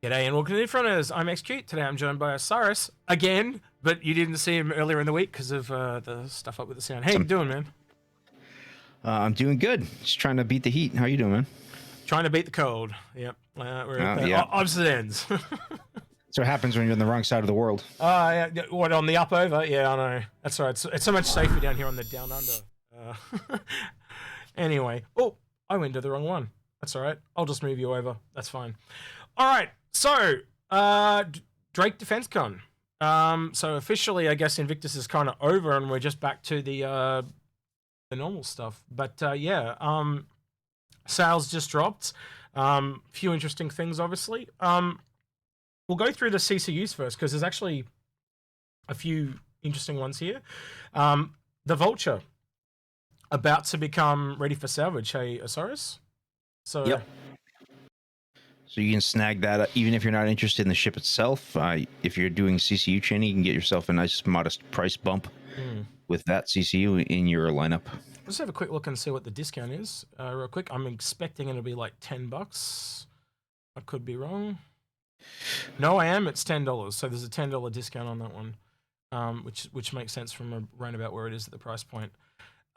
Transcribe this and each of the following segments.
G'day and welcome to Inforunners. I'm XQ. Today I'm joined by Osiris again, but you didn't see him earlier in the week because of the stuff up with the sound. How you doing, man? I'm doing good. Just trying to beat the heat. How you doing, man? Trying to beat the cold. Yep. We're at the opposite ends. That's what happens when you're on the wrong side of the world. Yeah. What, on the up over? Yeah, I know. That's all right. It's so much safer down here on the down under. Anyway. Oh, I went to the wrong one. That's all right. I'll just move you over. That's fine. All right. So, Drake Defencecon. So officially, I guess Invictus is kind of over, and we're just back to the normal stuff. But sales just dropped. Few interesting things, obviously. We'll go through the CCUs first because there's actually a few interesting ones here. The Vulture about to become ready for salvage. Hey, Osiris. So. Yep. So you can snag that even if you're not interested in the ship itself. If you're doing CCU chaining, you can get yourself a nice modest price bump with that CCU in your lineup. Let's have a quick look and see what the discount is real quick. I'm expecting it to be like $10. I could be wrong. No, I am. It's $10. So there's a $10 discount on that one, which makes sense from around about where it is at the price point.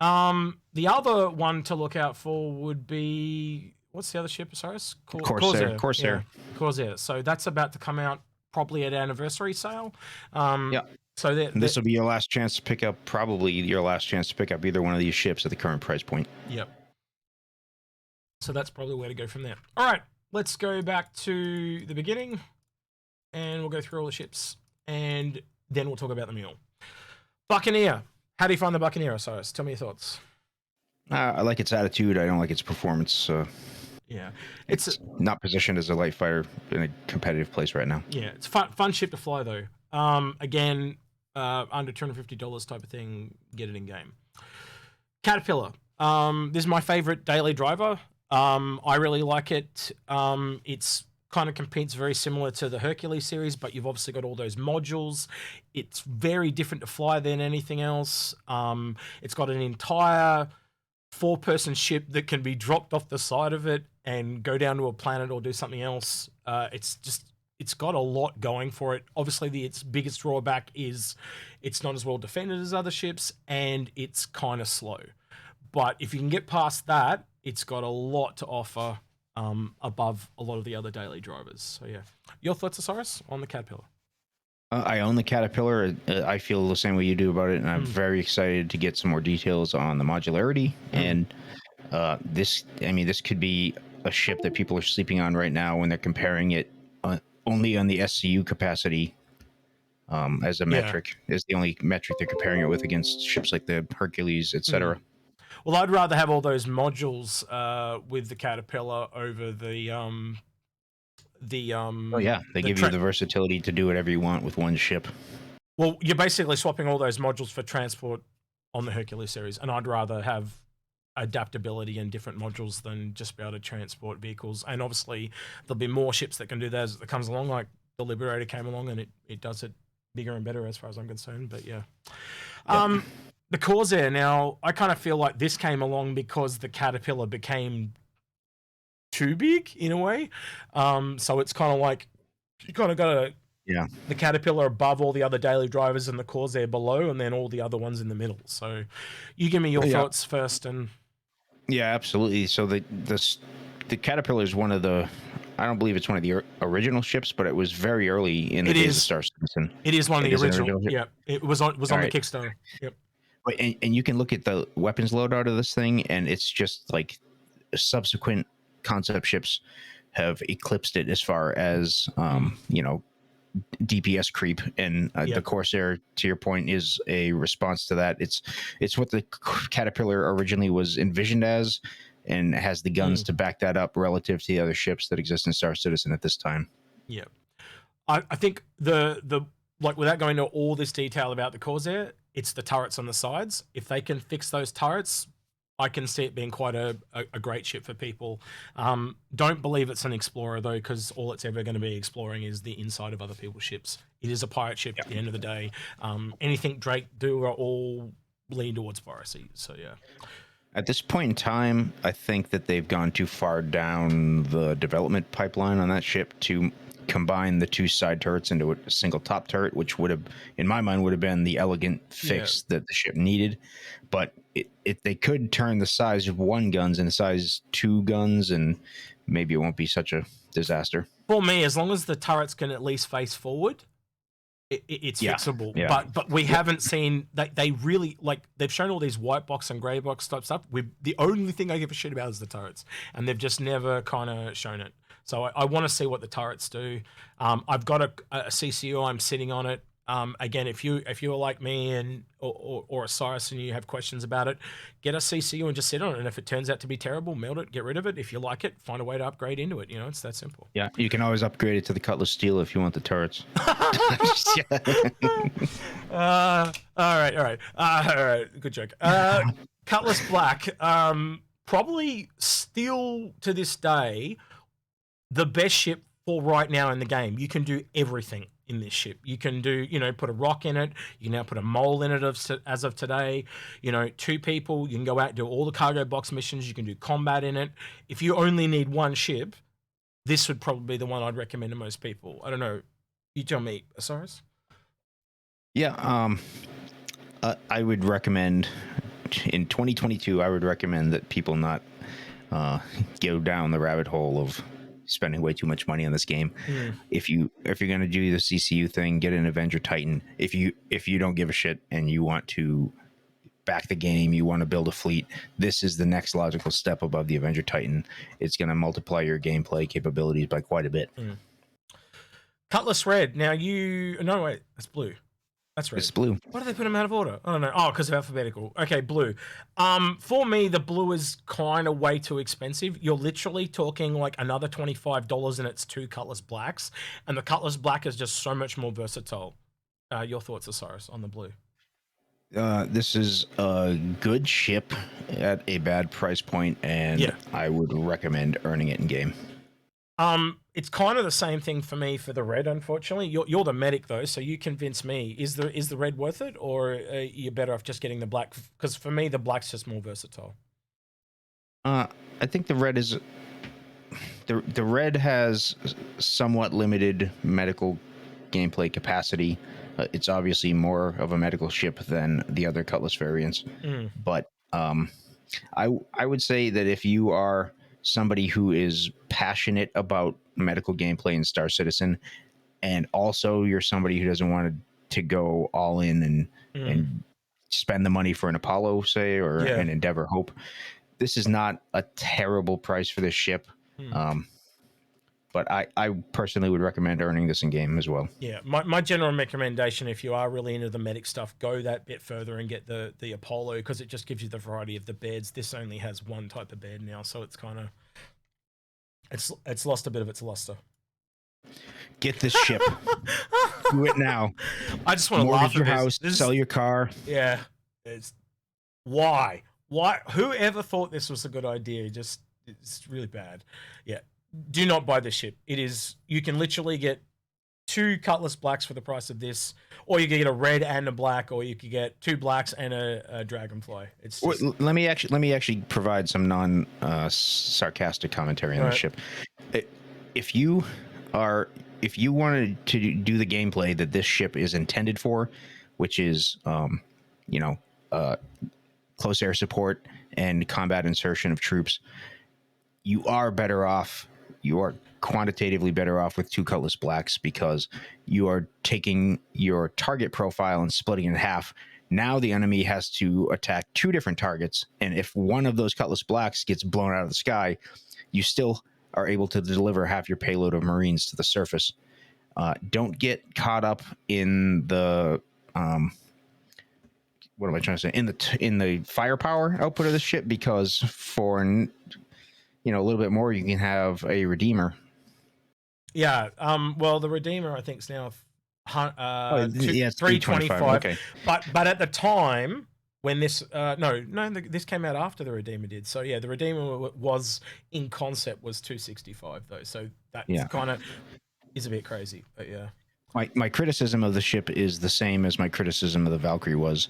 The other one to look out for would be... What's the other ship, Osiris? Corsair. Yeah, Corsair. So that's about to come out probably at anniversary sale. Yeah. So this will be your last chance to pick up, probably your last chance to pick up either one of these ships at the current price point. Yep. So that's probably where to go from there. All right, let's go back to the beginning, and we'll go through all the ships, and then we'll talk about the Mule. Buccaneer. How do you find the Buccaneer, Osiris? Tell me your thoughts. I like its attitude. I don't like its performance. Yeah, it's not positioned as a light fighter in a competitive place right now. Yeah, it's fun ship to fly though. Again, under $250 type of thing, get it in game. Caterpillar. This is my favorite daily driver. I really like it. It's kind of competes very similar to the Hercules series, but you've obviously got all those modules. It's very different to fly than anything else. It's got an entire 4-person ship that can be dropped off the side of it and go down to a planet or do something else. It's got a lot going for it. Obviously, its biggest drawback is it's not as well defended as other ships, and it's kind of slow. But if you can get past that, it's got a lot to offer above a lot of the other daily drivers. So yeah, your thoughts, Osiris, on the Caterpillar? I own the Caterpillar. I feel the same way you do about it, and I'm very excited to get some more details on the modularity. And this could be a ship that people are sleeping on right now when they're comparing it only on the SCU capacity as a metric. Is the only metric they're comparing it with against ships like the Hercules, etc. Well, I'd rather have all those modules with the Caterpillar over the they give you the versatility to do whatever you want with one ship. Well, you're basically swapping all those modules for transport on the Hercules series, and I'd rather have adaptability in different modules than just be able to transport vehicles. And obviously there'll be more ships that can do that as it comes along, like the Liberator came along and it does it bigger and better as far as I'm concerned. But yeah. The Corsair, now I kind of feel like this came along because the Caterpillar became too big in a way. So it's kind of like you kind of got the Caterpillar above all the other daily drivers and the Corsair below, and then all the other ones in the middle. So you give me your thoughts first. And yeah, absolutely. So the Caterpillar is one of the, I don't believe it's one of the original ships, but it was very early in the days of Star Citizen. It is one of the original. Yeah, it was on the Kickstarter. Yep. And you can look at the weapons loadout of this thing, and it's just like subsequent concept ships have eclipsed it as far as DPS creep, and the Corsair, to your point, is a response to that. It's what the Caterpillar originally was envisioned as, and has the guns to back that up relative to the other ships that exist in Star Citizen at this time. Yeah, I think the like, without going into all this detail about the Corsair, it's the turrets on the sides. If they can fix those turrets, I can see it being quite a great ship for people. Don't believe it's an explorer though, because all it's ever going to be exploring is the inside of other people's ships. It is a pirate ship at the end of the day. Anything Drake do are all lean towards piracy. So yeah. At this point in time, I think that they've gone too far down the development pipeline on that ship to combine the two side turrets into a single top turret, which would have, in my mind, would have been the elegant fix that the ship needed. But they could turn the size of 1 guns into size 2 guns, and maybe it won't be such a disaster. For me, as long as the turrets can at least face forward, it's fixable. Yeah. But we haven't seen that they really, like, they've shown all these white box and grey box type stuff. The only thing I give a shit about is the turrets, and they've just never kind of shown it. So I want to see what the turrets do. I've got a CCU. I'm sitting on it. Again, if you are like me and or Osiris and you have questions about it, get a CCU and just sit on it. And if it turns out to be terrible, melt it, get rid of it. If you like it, find a way to upgrade into it. You know, it's that simple. Yeah, you can always upgrade it to the Cutlass Steel if you want the turrets. All right. Good joke. Cutlass Black, probably still to this day the best ship for right now in the game. You can do everything in this ship. You can do, put a rock in it. You can now put a mole in it as of today. 2 people. You can go out and do all the cargo box missions. You can do combat in it. If you only need 1 ship, this would probably be the one I'd recommend to most people. I don't know. You tell me, Osiris. Yeah, I would recommend in 2022. I would recommend that people not go down the rabbit hole of spending way too much money on this game. If you're gonna do the CCU thing, get an Avenger Titan. If you don't give a shit and you want to back the game, you want to build a fleet, this is the next logical step above the Avenger Titan. It's gonna multiply your gameplay capabilities by quite a bit. Cutlass Red. Now no wait, that's blue. That's red. It's blue. Why do they put them out of order? I don't know. Oh, because of alphabetical. Okay, blue. For me, the blue is kind of way too expensive. You're literally talking like another $25 and it's 2 Cutlass Blacks. And the Cutlass Black is just so much more versatile. Your thoughts, Osiris, on the blue? This is a good ship at a bad price point, and I would recommend earning it in game. It's kind of the same thing for me for the red, unfortunately. You're the medic though, so you convince me. Is the red worth it, or are you better off just getting the black? Because for me, the black's just more versatile. I think the red is the red has somewhat limited medical gameplay capacity. It's obviously more of a medical ship than the other Cutlass variants, but I would say that if you are somebody who is passionate about medical gameplay in Star Citizen, and also you're somebody who doesn't want to go all in and spend the money for an Apollo, say, or an Endeavor Hope, this is not a terrible price for this ship. But I personally would recommend earning this in game as well. Yeah, my general recommendation, if you are really into the medic stuff, go that bit further and get the Apollo, because it just gives you the variety of the beds. This only has 1 type of bed now, so it's kind of it's lost a bit of its luster. Get this ship. Do it now. I just want to laugh at your house, sell your car. Yeah, why? Whoever thought this was a good idea? It's really bad. Yeah. Do not buy this ship. You can literally get 2 Cutlass Blacks for the price of this, or you can get a red and a black, or you could get 2 blacks and a Dragonfly. It's just... Let me actually provide some sarcastic commentary on this ship. If you wanted to do the gameplay that this ship is intended for, which is close air support and combat insertion of troops, you are better off. You are quantitatively better off with 2 Cutlass Blacks, because you are taking your target profile and splitting it in half. Now the enemy has to attack 2 different targets, and if one of those Cutlass Blacks gets blown out of the sky, you still are able to deliver half your payload of Marines to the surface. Don't get caught up in the what am I trying to say? In the firepower output of the ship, because for a little bit more, you can have a Redeemer. Yeah. Well, the Redeemer I think is now 325. Okay. But at the time when this this came out after the Redeemer did. So yeah, the Redeemer was in concept was 265 though. So that kind of is a bit crazy. But yeah. My criticism of the ship is the same as my criticism of the Valkyrie was.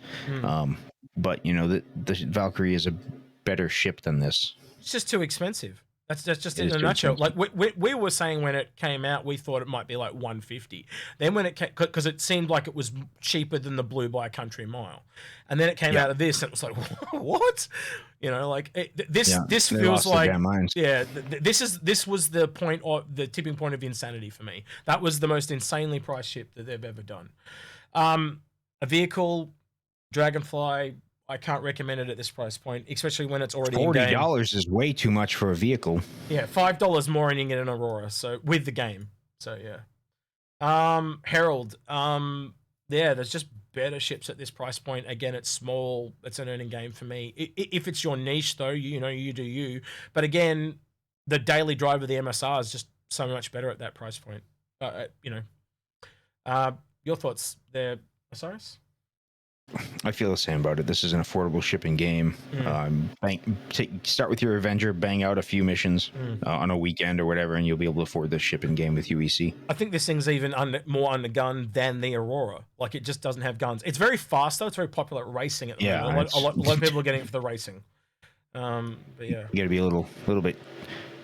But the Valkyrie is a better ship than this. It's just too expensive. That's just It in is a too nutshell. expensive. Like we were saying when it came out, we thought it might be like 150. Then when it came, because it seemed like it was cheaper than the blue by a country mile, and then it came Yeah. out of this, and it was like, what? You know, like this. Yeah, This they feels lost their like, damn minds. yeah. This was the point of the tipping point of insanity for me. That was the most insanely priced ship that they've ever done. A vehicle, Dragonfly. I can't recommend it at this price point, especially when it's already in game. $40 is way too much for a vehicle. Yeah, $5 more and you get an Aurora. So with the game. So yeah. Herald. Yeah, there's just better ships at this price point. Again, it's small. It's an earning game for me. If it's your niche, though, you know, you do you. But again, the daily drive of the MSR is just so much better at that price point. You know. Your thoughts there, Osiris? I feel the same about it. This is an affordable shipping game. Start with your Avenger, bang out a few missions on a weekend or whatever, and you'll be able to afford this shipping game with UEC. I think this thing's even more undergunned than the Aurora. Like, it just doesn't have guns. It's very fast, though. It's very popular at racing at the moment. A lot of people are getting it for the racing. But yeah. You got to be a little bit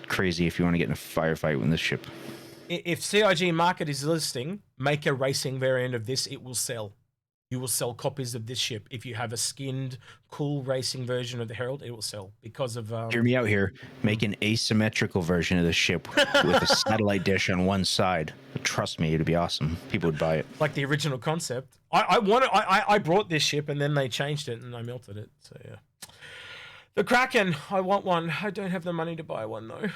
crazy if you want to get in a firefight with this ship. If CIG Market is listing, make a racing variant of this, it will sell. You will sell copies of this ship. If you have a skinned, cool racing version of the Herald, it will sell because of... Hear me out here. Make an asymmetrical version of the ship with a satellite dish on one side. Trust me, it'd be awesome. People would buy it. Like the original concept. I brought this ship and then they changed it and I melted it. So yeah. The Kraken, I want one. I don't have the money to buy one though.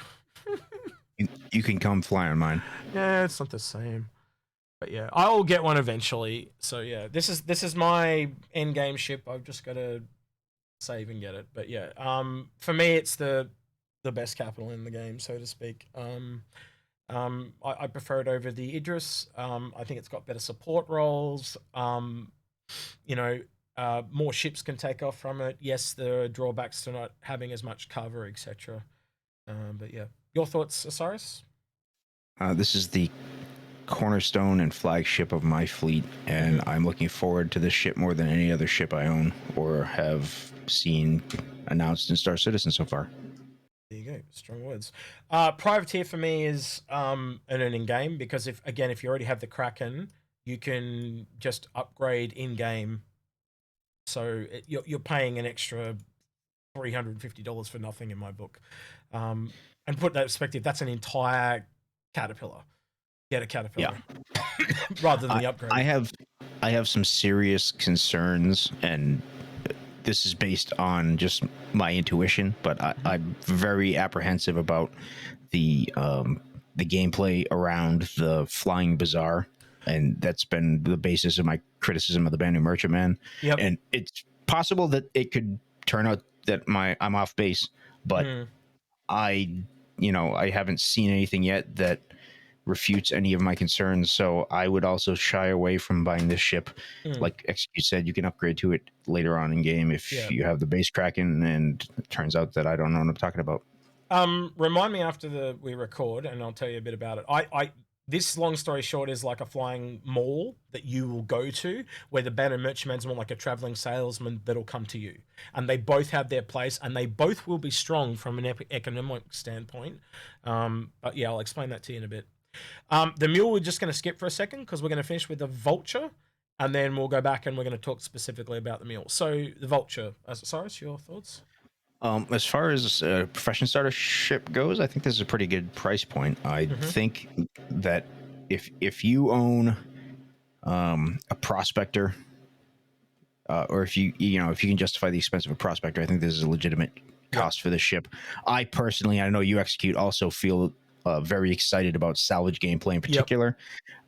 You can come fly on mine. Yeah, it's not the same. But yeah, I'll get one eventually. So yeah, this is my end game ship. I've just got to save and get it. But yeah, for me, it's the best capital in the game, so to speak. I prefer it over the Idris. I think it's got better support roles. You know, more ships can take off from it. Yes, there are drawbacks to not having as much cover, etc. But yeah, your thoughts, Osiris? This is the cornerstone and flagship of my fleet, and I'm looking forward to this ship more than any other ship I own or have seen announced in Star Citizen so far. There you go, strong words. Privateer for me is an earning game because if you already have the Kraken, you can just upgrade in game. So you're paying an extra $350 for nothing in my book. And put that in perspective, that's an entire Caterpillar. Get a Caterpillar, rather than the upgrade. I have some serious concerns, and this is based on just my intuition, but I'm very apprehensive about the gameplay around the Flying Bazaar, and that's been the basis of my criticism of the Brand New Merchantman. Yep. And it's possible that it could turn out that I'm off base, but I haven't seen anything yet that refutes any of my concerns, so I would also shy away from buying this ship. Like Execute said, you can upgrade to it later on in game if you have the base Kraken, and it turns out that I don't know what I'm talking about. Remind me after we record, and I'll tell you a bit about it. This, long story short, is like a flying mall that you will go to, where the Banner Merchantman's more like a traveling salesman that'll come to you. And they both have their place, and they both will be strong from an economic standpoint. But yeah, I'll explain that to you in a bit. The Mule we're just going to skip for a second because we're going to finish with the Vulture, and then we'll go back and we're going to talk specifically about the Mule. So the Vulture, Osiris, your thoughts? As far as a profession starter ship goes, I think this is a pretty good price point. I think that if you own a prospector, or if you can justify the expense of a prospector, I think this is a legitimate cost for this ship. I personally, I know you Execute, also feel very excited about salvage gameplay in particular,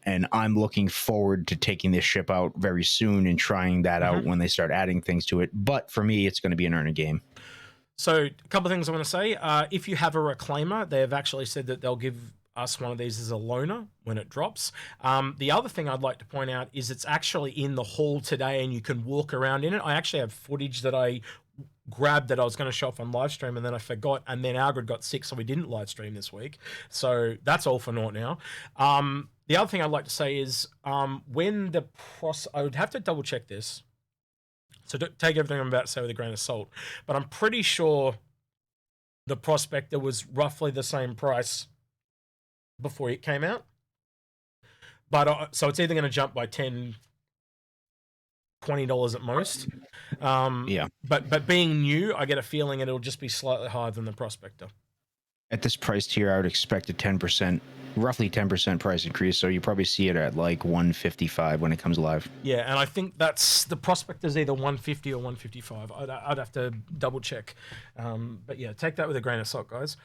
and I'm looking forward to taking this ship out very soon and trying that out when they start adding things to it. But for me, it's going to be an earning game. So a couple of things I want to say. If you have a reclaimer, they've actually said that they'll give us one of these as a loaner when it drops. The other thing I'd like to point out is it's actually in the hall today and you can walk around in it. I actually have footage that I grabbed that I was going to show off on live stream, and then I forgot, and then Algrid got sick, so we didn't live stream this week. So that's all for naught now. The other thing I'd like to say is when I would have to double check this, so don't take everything I'm about to say with a grain of salt, but I'm pretty sure the Prospector was roughly the same price before it came out. But so it's either going to jump by $10, $20 at most. Yeah. But being new, I get a feeling it'll just be slightly higher than the Prospector. At this price tier, I would expect a 10%, roughly 10% price increase. So you probably see it at like 155 when it comes live. Yeah, and I think that's the Prospector's either 150 or 155. I'd have to double check. But yeah, take that with a grain of salt, guys.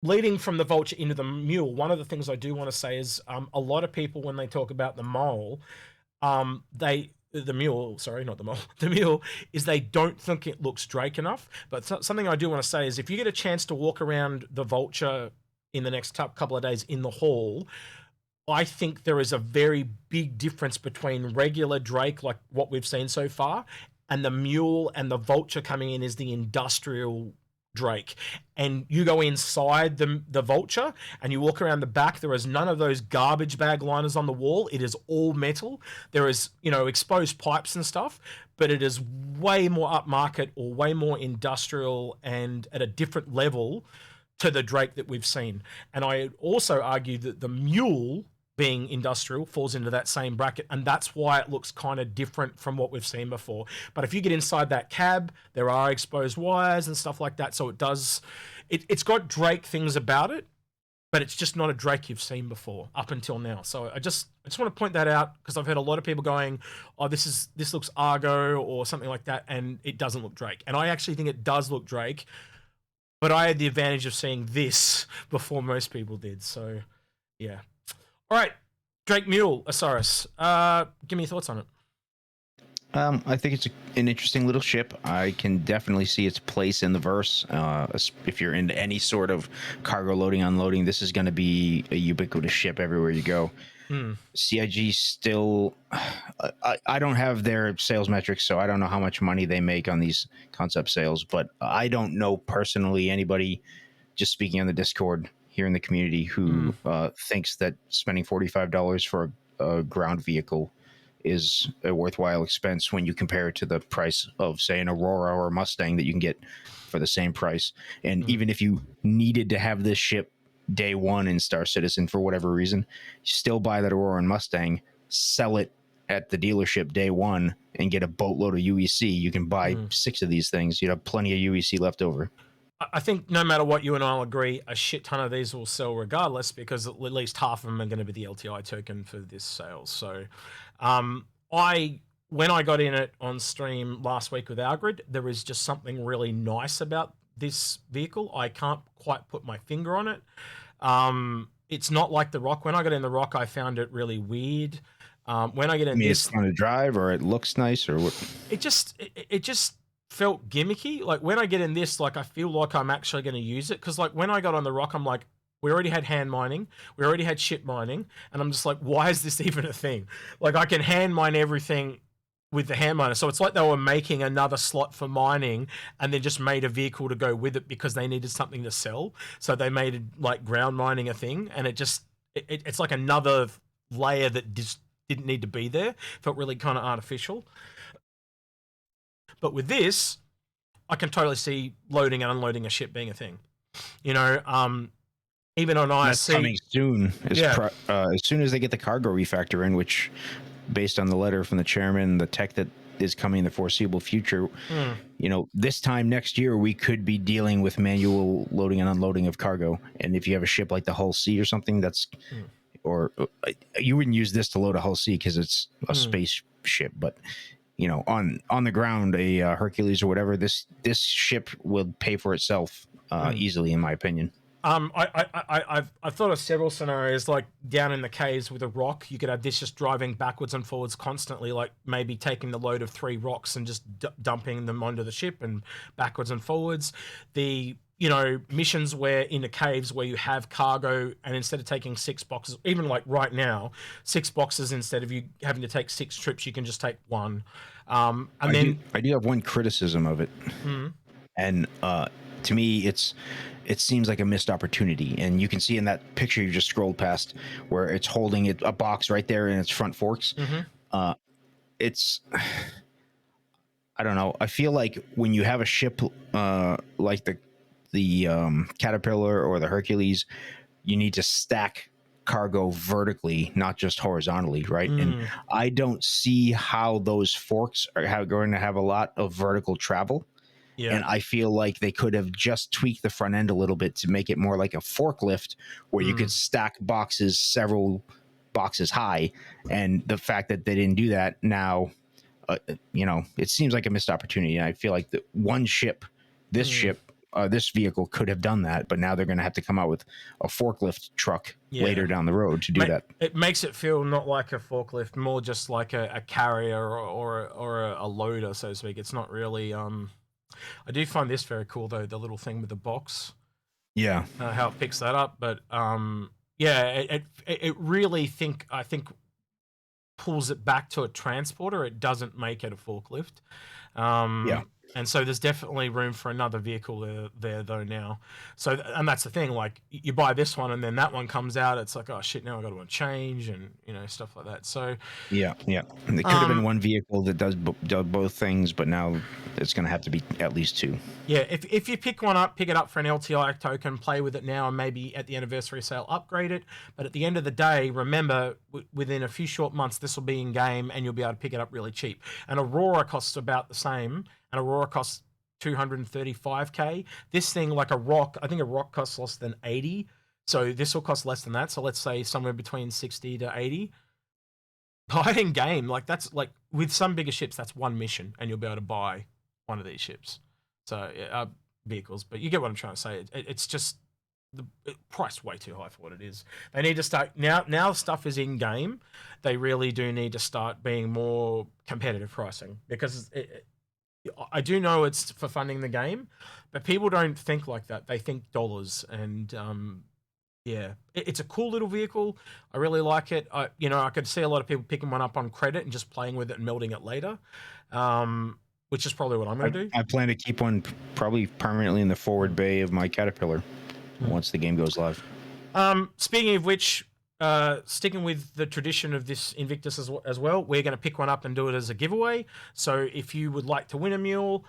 Leading from the Vulture into the Mule, one of the things I do want to say is a lot of people, when they talk about the Mole, the Mule, sorry, not the Mole, the Mule, is they don't think it looks Drake enough. But something I do want to say is if you get a chance to walk around the Vulture in the next couple of days in the hall, I think there is a very big difference between regular Drake, like what we've seen so far, and the Mule and the Vulture coming in as the industrial Drake. And you go inside the Vulture and you walk around the back, there is none of those garbage bag liners on the wall. It is all metal. There is, exposed pipes and stuff, but it is way more upmarket or way more industrial and at a different level to the Drake that we've seen. And I also argue that the Mule, being industrial, falls into that same bracket, and that's why it looks kind of different from what we've seen before. But if you get inside that cab, there are exposed wires and stuff like that, so it's got Drake things about it, but it's just not a Drake you've seen before up until now. So I just want to point that out, because I've heard a lot of people going, oh, this looks Argo or something like that, and it doesn't look Drake. And I actually think it does look Drake, but I had the advantage of seeing this before most people did. So yeah. All right, Drake Mule, Osiris. Give me your thoughts on it. I think it's an interesting little ship. I can definitely see its place in the verse. If you're into any sort of cargo loading, unloading, this is going to be a ubiquitous ship everywhere you go. CIG still, I don't have their sales metrics, so I don't know how much money they make on these concept sales, but I don't know personally anybody, just speaking on the Discord here in the community, who thinks that spending $45 for a ground vehicle is a worthwhile expense when you compare it to the price of, say, an Aurora or a Mustang that you can get for the same price. And even if you needed to have this ship day one in Star Citizen for whatever reason, you still buy that Aurora and Mustang, sell it at the dealership day one, and get a boatload of UEC. You can buy 6 of these things. You'd have plenty of UEC left over. I think no matter what, you and I will agree, a shit ton of these will sell regardless, because at least half of them are going to be the LTI token for this sale. So when I got in it on stream last week with Algrid, there is just something really nice about this vehicle. I can't quite put my finger on it. It's not like the Rock. When I got in the Rock, I found it really weird. When I get in this, it's fun to drive, or it looks nice, or what? It just felt gimmicky. Like when I get in this, like I feel like I'm actually going to use it, because like when I got on the Rock, I'm like, we already had hand mining, we already had ship mining, and I'm just like, why is this even a thing? Like I can hand mine everything with the hand miner. So it's like they were making another slot for mining and then just made a vehicle to go with it because they needed something to sell. So they made like ground mining a thing, and it's like another layer that just didn't need to be there. Felt really kind of artificial. But with this, I can totally see loading and unloading a ship being a thing. Even on IRC, that's coming soon. As soon as they get the cargo refactor in, which, based on the letter from the chairman, the tech that is coming in the foreseeable future, this time next year we could be dealing with manual loading and unloading of cargo. And if you have a ship like the Hull C or something, or you wouldn't use this to load a Hull C because it's a space ship, but on the ground, a Hercules or whatever, this ship will pay for itself easily, in my opinion. I've thought of several scenarios, like down in the caves with a rock, you could have this just driving backwards and forwards constantly, like maybe taking the load of 3 rocks and just dumping them onto the ship and backwards and forwards. The missions where in the caves where you have cargo, and instead of taking 6 boxes, even like right now, 6 boxes, instead of you having to take 6 trips, you can just take 1. I do have one criticism of it, and to me, it seems like a missed opportunity. And you can see in that picture you just scrolled past, where it's holding a box right there in its front forks. I don't know. I feel like when you have a ship like the Caterpillar or the Hercules, you need to stack cargo vertically, not just horizontally, right? And I don't see how those forks are going to have a lot of vertical travel. Yeah. And I feel like they could have just tweaked the front end a little bit to make it more like a forklift where you could stack boxes several boxes high. And the fact that they didn't do that now, you know, it seems like a missed opportunity. And I feel like the one ship, this vehicle could have done that, but now they're going to have to come out with a forklift truck later down the road to do that. It makes it feel not like a forklift, more just like a carrier or a loader, so to speak. It's not really. I do find this very cool though, the little thing with the box. Yeah, how it picks that up, but it really I think pulls it back to a transporter. It doesn't make it a forklift. And so there's definitely room for another vehicle there though now. So, and that's the thing, like you buy this one and then that one comes out, it's like, oh shit, now I got to change and, you know, stuff like that. So yeah. And it could have been one vehicle that does both things, but now it's going to have to be at least two. Yeah, if you pick one up, pick it up for an LTI token, play with it now, and maybe at the anniversary sale upgrade it. But at the end of the day, remember, within a few short months, this will be in game and you'll be able to pick it up really cheap. And Aurora costs about the same, and Aurora costs 235k. This thing, like a rock, I think a rock costs less than 80. So this will cost less than that. So let's say somewhere between 60 to 80. Buy in game, like that's like with some bigger ships, that's one mission, and you'll be able to buy one of these ships. So vehicles, but you get what I'm trying to say. It's just the price way too high for what it is. They need to start now. Stuff is in game. They really do need to start being more competitive pricing, because I do know it's for funding the game, but people don't think like that. They think dollars, and it's a cool little vehicle. I really like it. I could see a lot of people picking one up on credit and just playing with it and melting it later. Which is probably what I'm going to do. I plan to keep one probably permanently in the forward bay of my Caterpillar once the game goes live. Speaking of which, sticking with the tradition of this Invictus as well, we're going to pick one up and do it as a giveaway. So if you would like to win a Mule,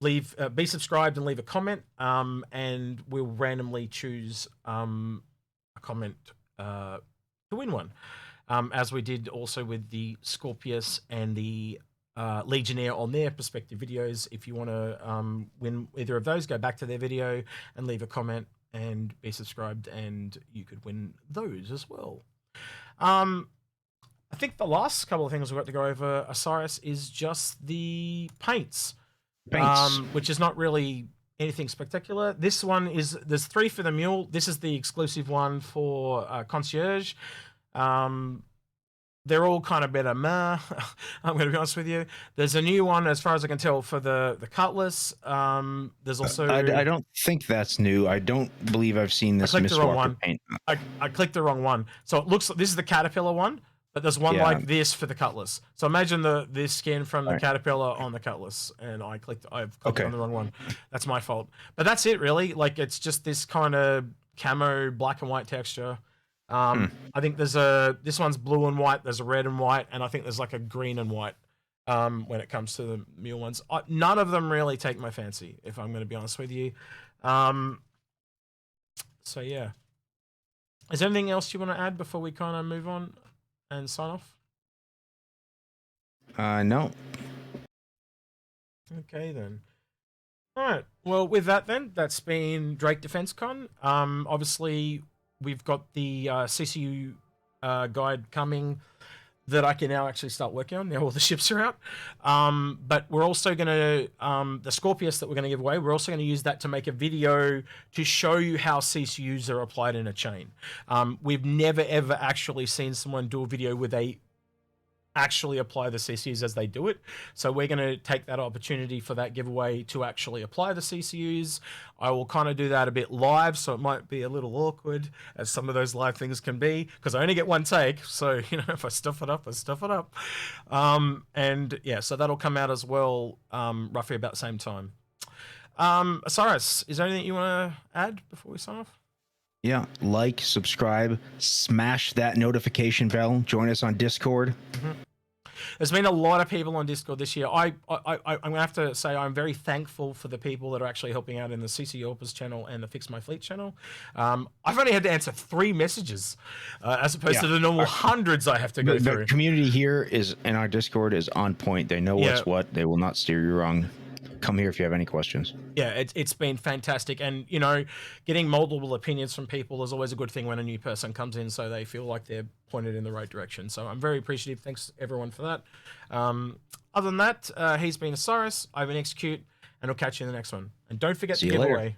be subscribed and leave a comment, and we'll randomly choose a comment to win one, as we did also with the Scorpius and the Legionnaire on their perspective videos. If you want to win either of those, go back to their video and leave a comment and be subscribed, and you could win those as well. I think the last couple of things we've got to go over, Osiris, is just the paints. Which is not really anything spectacular. This one there's 3 for the Mule. This is the exclusive one for Concierge. They're all kind of better. I'm going to be honest with you. There's a new one, as far as I can tell, for the Cutlass. There's also... I don't think that's new. I don't believe I've seen this Mistwalker paint. I clicked the wrong one. So it looks like this is the Caterpillar one, but there's one like this for the Cutlass. So imagine this skin from the Caterpillar on the Cutlass, and I've clicked on the wrong one. That's my fault. But that's it, really. Like, it's just this kind of camo black and white texture. I think this one's blue and white, there's a red and white, and I think there's like a green and white when it comes to the Mule ones. None of them really take my fancy, if I'm going to be honest with you. So yeah. Is there anything else you want to add before we kind of move on and sign off? No. Okay then. All right. Well, with that then, that's been Drake Defencecon. Obviously, we've got the CCU guide coming that I can now actually start working on. Now all the ships are out. But we're also going to, the Scorpius that we're going to give away, we're also going to use that to make a video to show you how CCUs are applied in a chain. We've never, ever actually seen someone do a video where they actually apply the CCUs as they do it. So we're going to take that opportunity for that giveaway to actually apply the CCUs. I will kind of do that a bit live, so it might be a little awkward, as some of those live things can be, because I only get one take. So, you know, if I stuff it up, I stuff it up. And yeah, so that'll come out as well, roughly about the same time. Osiris, is there anything you want to add before we sign off? Yeah, like, subscribe, smash that notification bell, join us on Discord. There's been a lot of people on Discord this year. I'm gonna have to say I'm very thankful for the people that are actually helping out in the CC Orpers channel and the Fix My Fleet channel. I've only had to answer 3 messages as opposed to the normal hundreds I have to go through. The community here in our Discord is on point. They know what's what. They will not steer you wrong. Come here if you have any questions. Yeah, it's been fantastic. And, you know, getting multiple opinions from people is always a good thing when a new person comes in, so they feel like they're pointed in the right direction. So I'm very appreciative. Thanks, everyone, for that. Other than that, he's been Osiris. I've been Execute, and I'll catch you in the next one. And don't forget the giveaway.